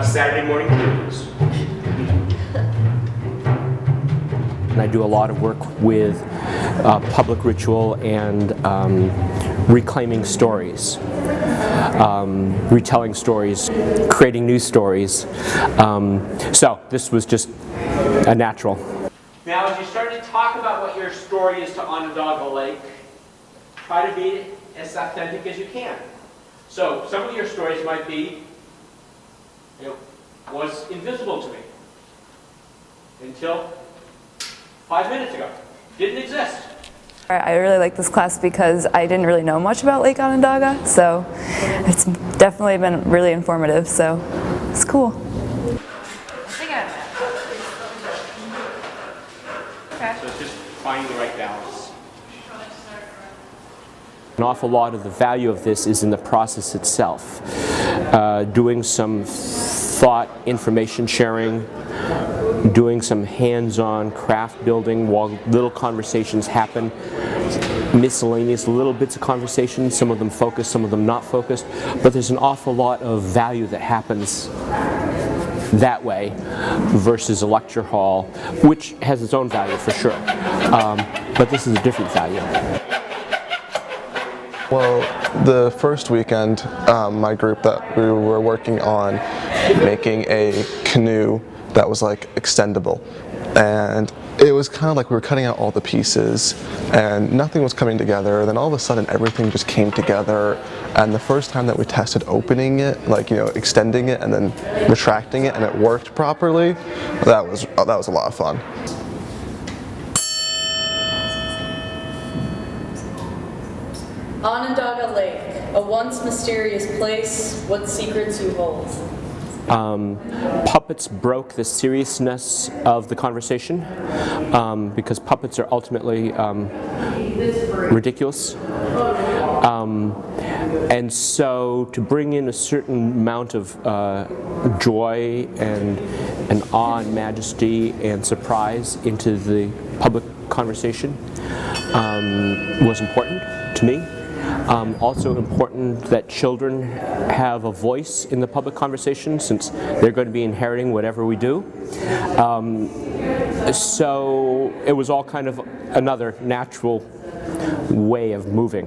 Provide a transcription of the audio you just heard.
Saturday morning cruise. And I do a lot of work with public ritual and reclaiming stories, retelling stories, creating new stories. So this was just a natural. Now, as you start to talk about what your story is to Onondaga Lake, try to be as authentic as you can. So some of your stories might be, it was invisible to me until 5 minutes ago. Didn't exist. I really like this class because I didn't really know much about Lake Onondaga, so it's definitely been really informative, so it's cool. So it's just finding the right balance. An awful lot of the value of this is in the process itself. Doing some thought information sharing, doing some hands-on craft building while little conversations happen, miscellaneous little bits of conversation, some of them focused, some of them not focused, but there's an awful lot of value that happens that way versus a lecture hall, which has its own value for sure, but this is a different value. Well, the first weekend, my group that we were working on making a canoe that was like extendable, and it was kind of like we were cutting out all the pieces and nothing was coming together. Then all of a sudden everything just came together, and the first time that we tested opening it, like, you know, extending it and then retracting it, and it worked properly, that was a lot of fun. Onondaga Lake, a once mysterious place, what secrets you hold? Puppets broke the seriousness of the conversation because puppets are ultimately ridiculous. And so to bring in a certain amount of joy and awe and majesty and surprise into the public conversation was important to me. Also important that children have a voice in the public conversation, since they're going to be inheriting whatever we do. So it was all kind of another natural way of moving.